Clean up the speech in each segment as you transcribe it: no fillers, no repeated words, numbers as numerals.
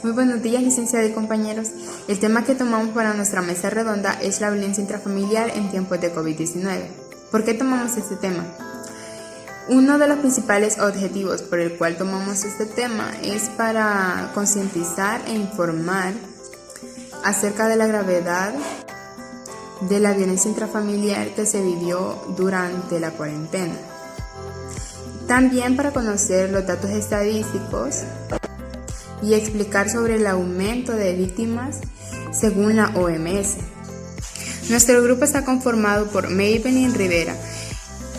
Muy buenos días, licenciada y compañeros. El tema que tomamos para nuestra mesa redonda es la violencia intrafamiliar en tiempos de COVID-19. ¿Por qué tomamos este tema? Uno de los principales objetivos por el cual tomamos este tema es para concientizar e informar acerca de la gravedad de la violencia intrafamiliar que se vivió durante la cuarentena. También para conocer los datos estadísticos y explicar sobre el aumento de víctimas según la OMS. Nuestro grupo está conformado por Maybelline Rivera,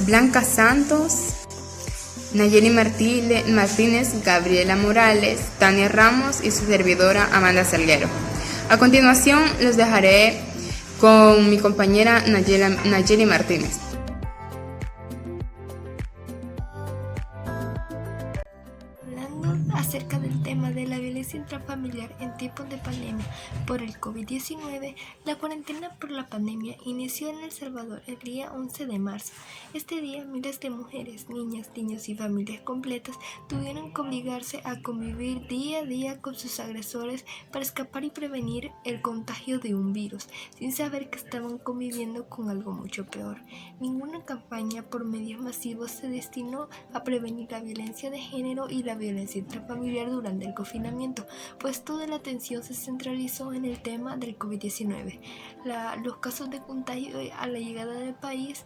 Blanca Santos, Nayeli Martínez, Gabriela Morales, Tania Ramos y su servidora Amanda Salguero. A continuación los dejaré con mi compañera Nayeli Martínez. Acerca del tema de la violencia intrafamiliar en tiempos de pandemia por el COVID-19, la cuarentena por la pandemia inició en El Salvador el día 11 de marzo. Este día, miles de mujeres, niñas, niños y familias completas tuvieron que obligarse a convivir día a día con sus agresores para escapar y prevenir el contagio de un virus, sin saber que estaban conviviendo con algo mucho peor. Ninguna campaña por medios masivos se destinó a prevenir la violencia de género y la violencia intrafamiliar durante el confinamiento, pues toda la atención se centralizó en el tema del COVID-19, los casos de contagio a la llegada del país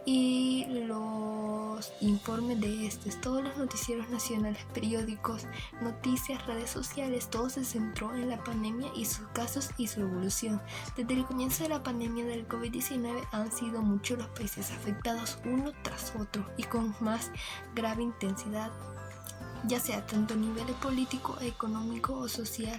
y los informes de estos, todos los noticieros nacionales, periódicos, noticias, redes sociales, todo se centró en la pandemia y sus casos y su evolución. Desde el comienzo de la pandemia del COVID-19 han sido muchos los países afectados uno tras otro y con más grave intensidad, ya sea tanto a nivel político, económico o social,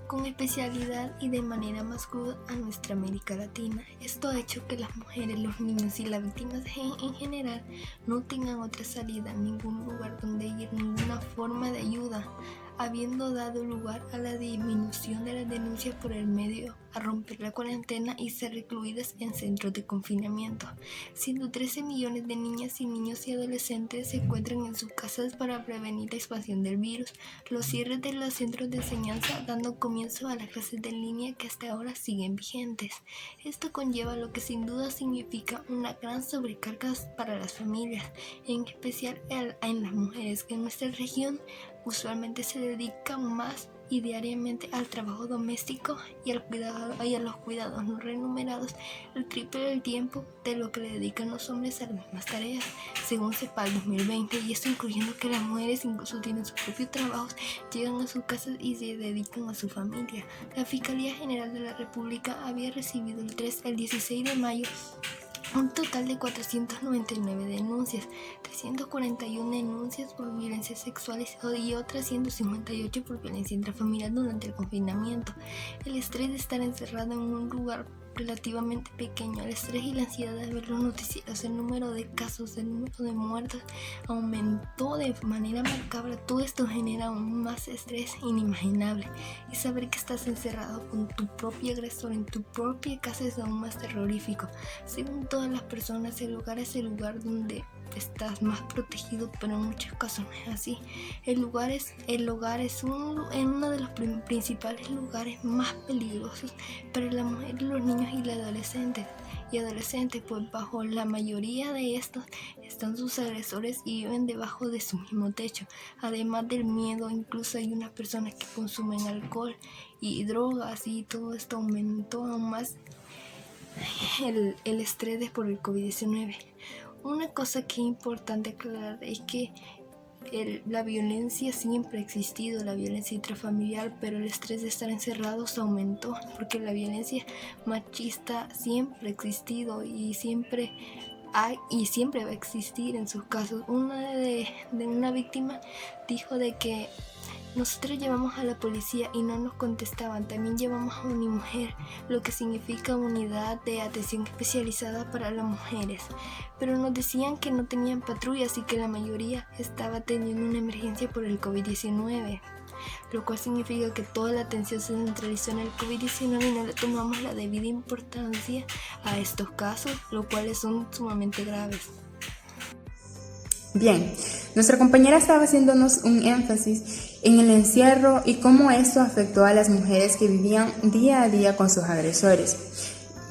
con especialidad y de manera más cruda a nuestra América Latina. Esto ha hecho que las mujeres, los niños y las víctimas en general no tengan otra salida, ningún lugar donde ir, ninguna forma de ayuda, habiendo dado lugar a la disminución de las denuncias por el medio, a romper la cuarentena y ser recluidas en centros de confinamiento, siendo 13 millones de niñas y niños y adolescentes se encuentran en sus casas para prevenir la expansión del virus, los cierres de los centros de enseñanza dando comienzo a las clases de línea que hasta ahora siguen vigentes. Esto conlleva lo que sin duda significa una gran sobrecarga para las familias, en especial en las mujeres que en nuestra región usualmente se dedican más y diariamente al trabajo doméstico y a los cuidados no remunerados, el triple del tiempo de lo que le dedican los hombres a las mismas tareas, según CEPAL 2020, y esto incluyendo que las mujeres incluso tienen sus propios trabajos, llegan a sus casas y se dedican a su familia. La Fiscalía General de la República había recibido el 16 de mayo un total de 499 denuncias, 341 denuncias por violencias sexuales y otras 158 por violencia intrafamiliar durante el confinamiento. El estrés de estar encerrado en un lugar relativamente pequeño, el estrés y la ansiedad de ver los noticieros, el número de casos, el número de muertos aumentó de manera macabra. Todo esto genera aún más estrés inimaginable, y saber que estás encerrado con tu propio agresor en tu propia casa es aún más terrorífico. Según todas las personas, el hogar es el lugar donde estás más protegido, pero en muchos casos no es así. El hogar es uno de los principales lugares más peligrosos para la mujer, los niños y los adolescentes, pues bajo la mayoría de estos están sus agresores y viven debajo de su mismo techo. Además del miedo, incluso hay unas personas que consumen alcohol y drogas, y todo esto aumentó aún más el estrés por el COVID-19. Una cosa que es importante aclarar es que la violencia siempre ha existido, la violencia intrafamiliar, pero el estrés de estar encerrados aumentó, porque la violencia machista siempre ha existido y siempre va a existir en sus casos. Una víctima dijo de que nosotros llamamos a la policía y no nos contestaban. También llamamos a una mujer, lo que significa unidad de atención especializada para las mujeres. Pero nos decían que no tenían patrullas y que la mayoría estaba teniendo una emergencia por el COVID-19. Lo cual significa que toda la atención se centralizó en el COVID-19 y no le tomamos la debida importancia a estos casos, los cuales son sumamente graves. Bien, nuestra compañera estaba haciéndonos un énfasis en el encierro y cómo esto afectó a las mujeres que vivían día a día con sus agresores,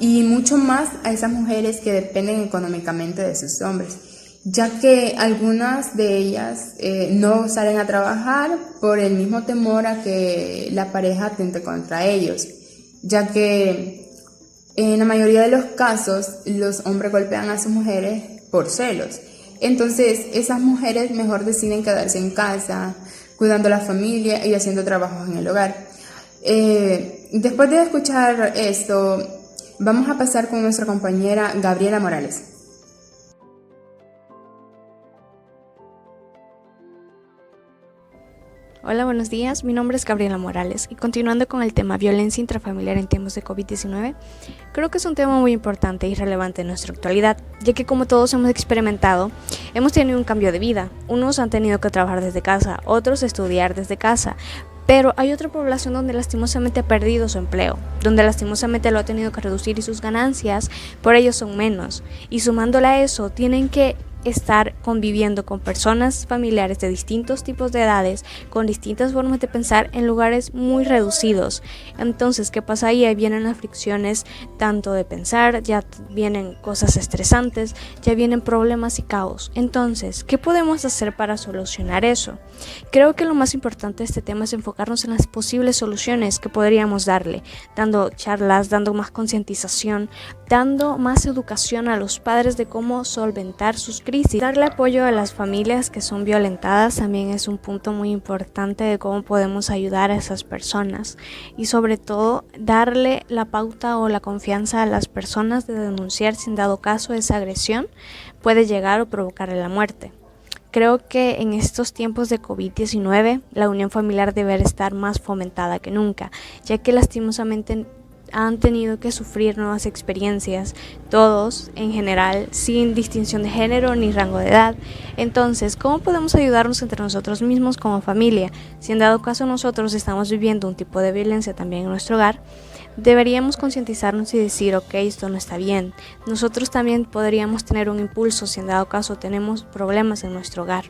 y mucho más a esas mujeres que dependen económicamente de sus hombres, ya que algunas de ellas no salen a trabajar por el mismo temor a que la pareja atente contra ellos, ya que en la mayoría de los casos los hombres golpean a sus mujeres por celos. Entonces esas mujeres mejor deciden quedarse en casa, cuidando a la familia y haciendo trabajos en el hogar. Después de escuchar esto, vamos a pasar con nuestra compañera Gabriela Morales. Hola, buenos días. Mi nombre es Gabriela Morales y continuando con el tema violencia intrafamiliar en tiempos de COVID-19, creo que es un tema muy importante y relevante en nuestra actualidad, ya que como todos hemos experimentado, hemos tenido un cambio de vida. Unos han tenido que trabajar desde casa, otros estudiar desde casa, pero hay otra población donde lastimosamente ha perdido su empleo, donde lastimosamente lo ha tenido que reducir y sus ganancias por ello son menos. Y sumándole a eso, tienen que estar conviviendo con personas familiares de distintos tipos de edades, con distintas formas de pensar en lugares muy reducidos. Entonces, ¿qué pasa ahí? Ahí vienen las fricciones tanto de pensar, ya vienen cosas estresantes, ya vienen problemas y caos. Entonces, ¿qué podemos hacer para solucionar eso? Creo que lo más importante de este tema es enfocarnos en las posibles soluciones que podríamos darle, dando charlas, dando más concientización, dando más educación a los padres de cómo solventar sus crisis. Darle apoyo a las familias que son violentadas también es un punto muy importante de cómo podemos ayudar a esas personas y sobre todo darle la pauta o la confianza a las personas de denunciar si en dado caso esa agresión puede llegar o provocarle la muerte. Creo que en estos tiempos de COVID-19 la unión familiar debe estar más fomentada que nunca, ya que lastimosamente han tenido que sufrir nuevas experiencias, todos en general, sin distinción de género ni rango de edad. Entonces, ¿cómo podemos ayudarnos entre nosotros mismos como familia? Si en dado caso nosotros estamos viviendo un tipo de violencia también en nuestro hogar, deberíamos concientizarnos y decir, ok, esto no está bien. Nosotros también podríamos tener un impulso si en dado caso tenemos problemas en nuestro hogar.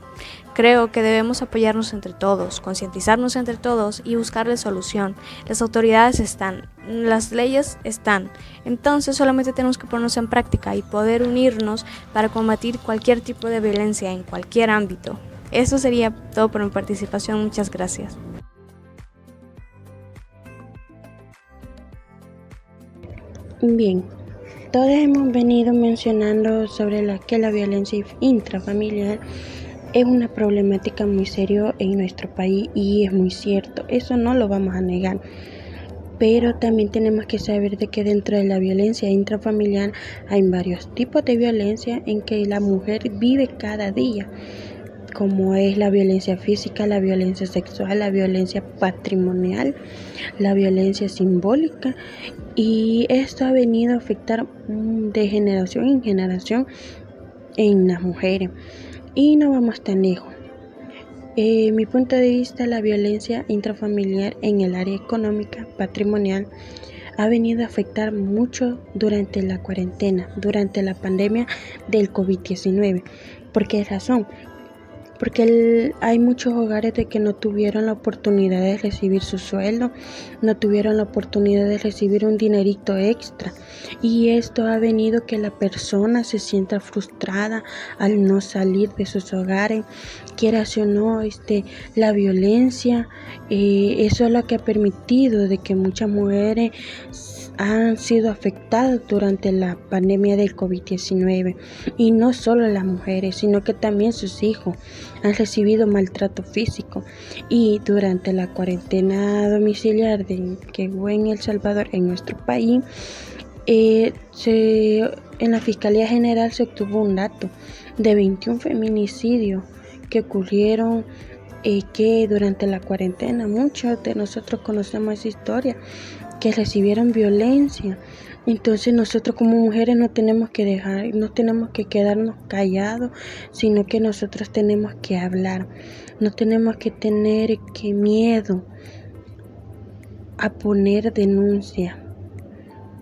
Creo que debemos apoyarnos entre todos, concientizarnos entre todos y buscarle solución. Las autoridades están, las leyes están, entonces solamente tenemos que ponernos en práctica y poder unirnos para combatir cualquier tipo de violencia en cualquier ámbito. Eso sería todo por mi participación, muchas gracias. Bien, todos hemos venido mencionando sobre que la violencia intrafamiliar es una problemática muy seria en nuestro país y es muy cierto, eso no lo vamos a negar. Pero también tenemos que saber de que dentro de la violencia intrafamiliar hay varios tipos de violencia en que la mujer vive cada día, como es la violencia física, la violencia sexual, la violencia patrimonial, la violencia simbólica, y esto ha venido a afectar de generación en generación en las mujeres. Y no vamos tan lejos. Mi punto de vista, la violencia intrafamiliar en el área económica, patrimonial, ha venido a afectar mucho durante la cuarentena, durante la pandemia del COVID-19. ¿Por qué razón? Porque hay muchos hogares de que no tuvieron la oportunidad de recibir su sueldo, no tuvieron la oportunidad de recibir un dinerito extra, y esto ha venido que la persona se sienta frustrada al no salir de sus hogares, quiera o no, la violencia, eso es lo que ha permitido de que muchas mujeres han sido afectadas durante la pandemia del COVID-19, y no solo las mujeres, sino que también sus hijos han recibido maltrato físico. Y durante la cuarentena domiciliar que hubo en El Salvador, en nuestro país, en la Fiscalía General se obtuvo un dato de 21 feminicidios que ocurrieron que durante la cuarentena. Muchos de nosotros conocemos esa historia, que recibieron violencia. Entonces nosotros como mujeres no tenemos que quedarnos callados, sino que nosotros tenemos que hablar. No tenemos que tener miedo a poner denuncia,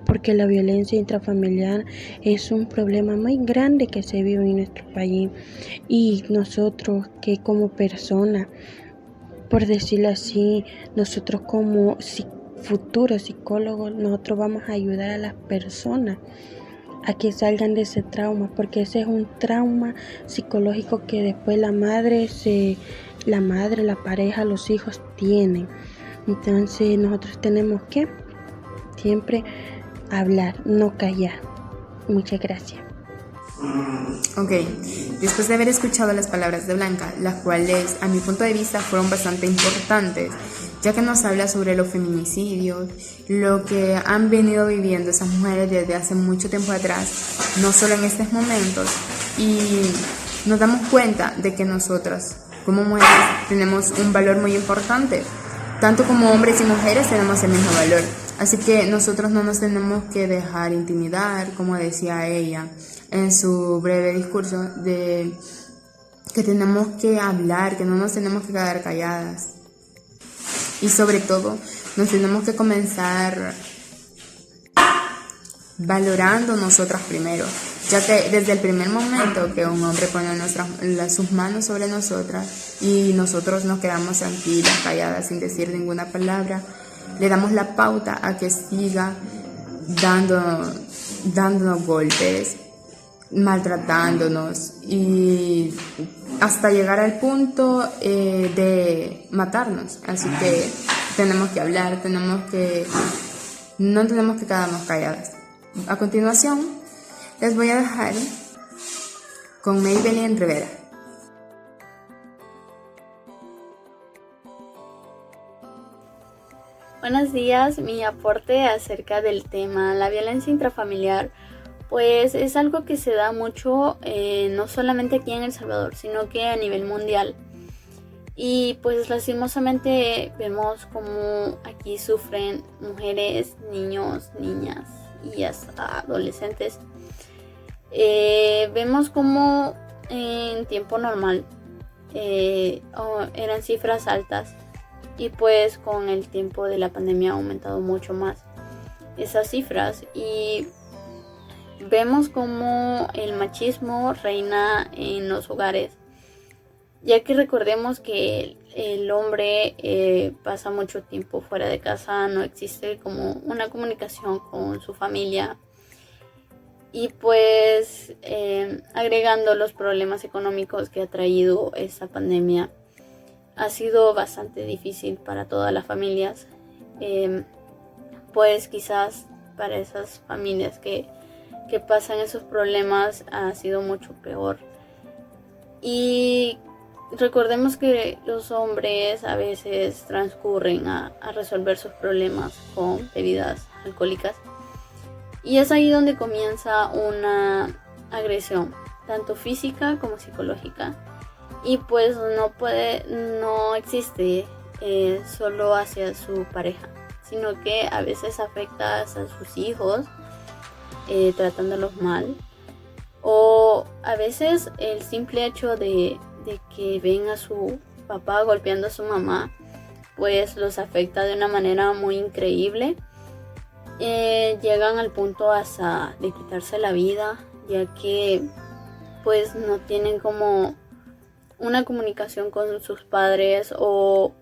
porque la violencia intrafamiliar es un problema muy grande que se vive en nuestro país, y nosotros que como personas, por decirlo así, nosotros como futuros psicólogos, nosotros vamos a ayudar a las personas a que salgan de ese trauma, porque ese es un trauma psicológico que después la pareja, los hijos tienen. Entonces nosotros tenemos que siempre hablar, no callar. Muchas gracias. Ok, después de haber escuchado las palabras de Blanca, las cuales a mi punto de vista fueron bastante importantes, ya que nos habla sobre los feminicidios, lo que han venido viviendo esas mujeres desde hace mucho tiempo atrás, no solo en estos momentos, y nos damos cuenta de que nosotras como mujeres tenemos un valor muy importante, tanto como hombres y mujeres tenemos el mismo valor, así que nosotros no nos tenemos que dejar intimidar, como decía ella en su breve discurso, de que tenemos que hablar, que no nos tenemos que quedar calladas. Y sobre todo, nos tenemos que comenzar valorando nosotras primero, ya que desde el primer momento que un hombre pone sus manos sobre nosotras y nosotros nos quedamos tranquilas, calladas, sin decir ninguna palabra, le damos la pauta a que siga dándonos golpes, maltratándonos y hasta llegar al punto de matarnos. Así que tenemos que hablar, no tenemos que quedarnos calladas. A continuación les voy a dejar con Maybelline Rivera. Buenos días, mi aporte acerca del tema la violencia intrafamiliar, pues es algo que se da mucho, no solamente aquí en El Salvador, sino que a nivel mundial. Y pues lastimosamente vemos como aquí sufren mujeres, niños, niñas y hasta adolescentes. Vemos como en tiempo normal eran cifras altas, y pues con el tiempo de la pandemia ha aumentado mucho más esas cifras, y vemos como el machismo reina en los hogares, ya que recordemos que el hombre pasa mucho tiempo fuera de casa, no existe como una comunicación con su familia, y pues agregando los problemas económicos que ha traído esta pandemia, ha sido bastante difícil para todas las familias, pues quizás para esas familias que pasan esos problemas ha sido mucho peor. Y recordemos que los hombres a veces transcurren a resolver sus problemas con bebidas alcohólicas, y es ahí donde comienza una agresión, tanto física como psicológica. Y pues no existe solo hacia su pareja, sino que a veces afecta a sus hijos, tratándolos mal, o a veces el simple hecho de que ven a su papá golpeando a su mamá, pues los afecta de una manera muy increíble. Llegan al punto hasta de quitarse la vida, ya que pues no tienen como una comunicación con sus padres, o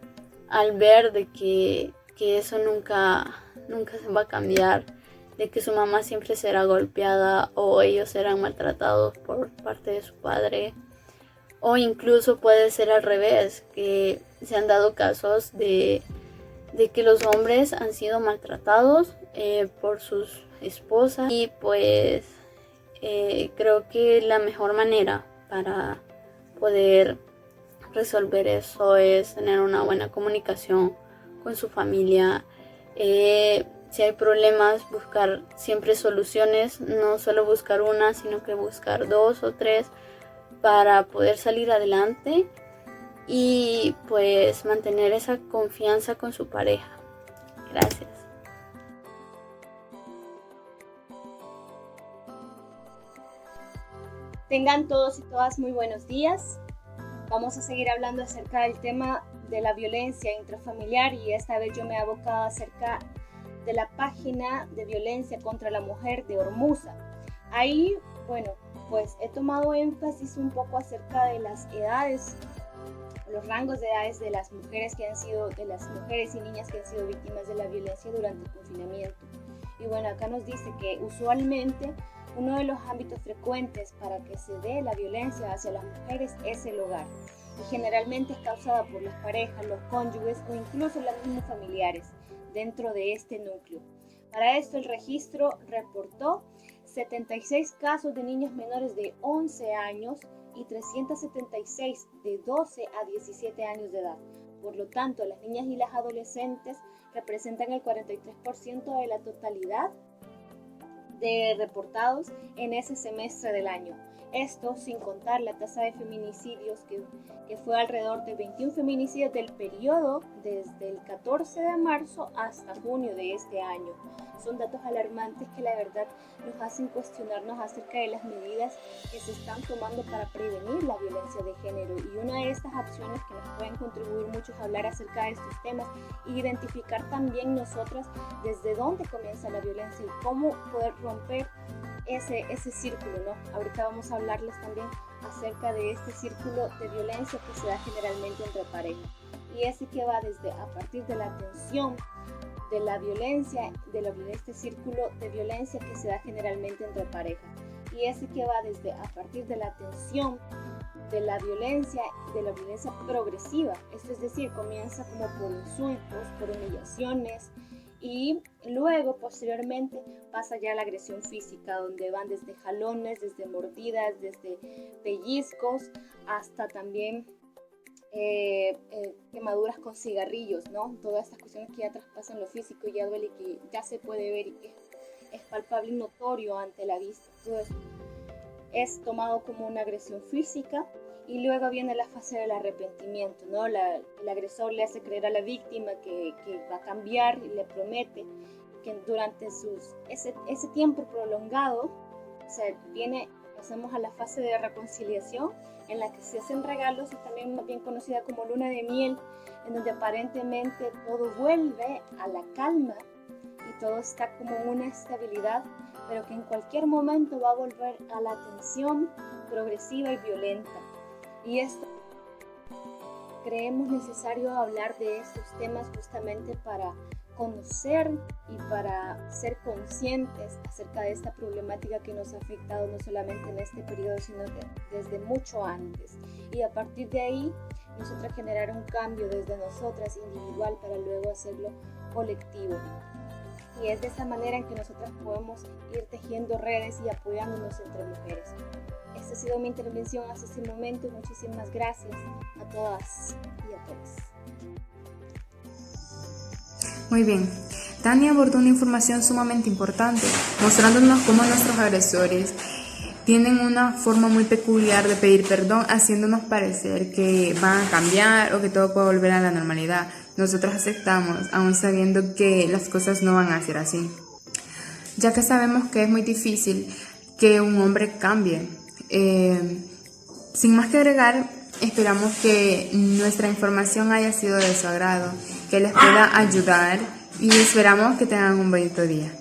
al ver de que eso nunca se va a cambiar, de que su mamá siempre será golpeada o ellos serán maltratados por parte de su padre, o incluso puede ser al revés, que se han dado casos de que los hombres han sido maltratados por sus esposas, y pues creo que la mejor manera para poder resolver eso es tener una buena comunicación con su familia. Si hay problemas, buscar siempre soluciones, no solo buscar una, sino que buscar 2 o 3 para poder salir adelante y pues mantener esa confianza con su pareja. Gracias. Tengan todos y todas muy buenos días. Vamos a seguir hablando acerca del tema de la violencia intrafamiliar, y esta vez yo me he abocado acerca de la página de violencia contra la mujer de Ormuza. Ahí, bueno, pues he tomado énfasis un poco acerca de las edades, los rangos de edades de las mujeres y niñas que han sido víctimas de la violencia durante el confinamiento. Y bueno, acá nos dice que usualmente uno de los ámbitos frecuentes para que se dé la violencia hacia las mujeres es el hogar, y generalmente es causada por las parejas, los cónyuges o incluso los mismos familiares dentro de este núcleo. Para esto el registro reportó 76 casos de niños menores de 11 años y 376 de 12 a 17 años de edad. Por lo tanto, las niñas y las adolescentes representan el 43% de la totalidad de reportados en ese semestre del año. Esto sin contar la tasa de feminicidios que fue alrededor de 21 feminicidios del periodo desde el 14 de marzo hasta junio de este año. Son datos alarmantes que la verdad nos hacen cuestionarnos acerca de las medidas que se están tomando para prevenir la violencia de género, y una de estas acciones que nos pueden contribuir mucho es hablar acerca de estos temas e identificar también nosotras desde dónde comienza la violencia y cómo poder romper ese círculo, ¿no? Ahorita vamos a hablarles también acerca de este círculo de violencia que se da generalmente entre parejas, y ese que va desde a partir de la atención de la violencia, de este círculo de violencia que se da generalmente entre parejas, y ese que va desde a partir de la atención de la violencia progresiva. Esto es decir, comienza como por insultos, por humillaciones, y luego posteriormente pasa ya a la agresión física, donde van desde jalones, desde mordidas, desde pellizcos, hasta también quemaduras con cigarrillos, ¿no? Todas estas cuestiones que ya traspasan lo físico y ya duele, que ya se puede ver y que es palpable y notorio ante la vista. Todo eso es tomado como una agresión física, y luego viene la fase del arrepentimiento, ¿no? El agresor le hace creer a la víctima que va a cambiar y le promete que durante ese tiempo prolongado pasamos a la fase de reconciliación, en la que se hacen regalos, y también bien conocida como luna de miel, en donde aparentemente todo vuelve a la calma y todo está como en una estabilidad, pero que en cualquier momento va a volver a la tensión progresiva y violenta. Y esto creemos necesario hablar de estos temas justamente para conocer y para ser conscientes acerca de esta problemática que nos ha afectado no solamente en este periodo, sino que desde mucho antes. Y a partir de ahí, nosotras generar un cambio desde nosotras individual para luego hacerlo colectivo. Y es de esa manera en que nosotras podemos ir tejiendo redes y apoyándonos entre mujeres. Esta ha sido mi intervención hasta este momento. Muchísimas gracias a todas y a todos. Muy bien, Tania abordó una información sumamente importante, mostrándonos cómo nuestros agresores tienen una forma muy peculiar de pedir perdón, haciéndonos parecer que van a cambiar o que todo puede volver a la normalidad. Nosotros aceptamos, aún sabiendo que las cosas no van a ser así, ya que sabemos que es muy difícil que un hombre cambie. Sin más que agregar, esperamos que nuestra información haya sido de su agrado, que les pueda ayudar, y esperamos que tengan un bonito día.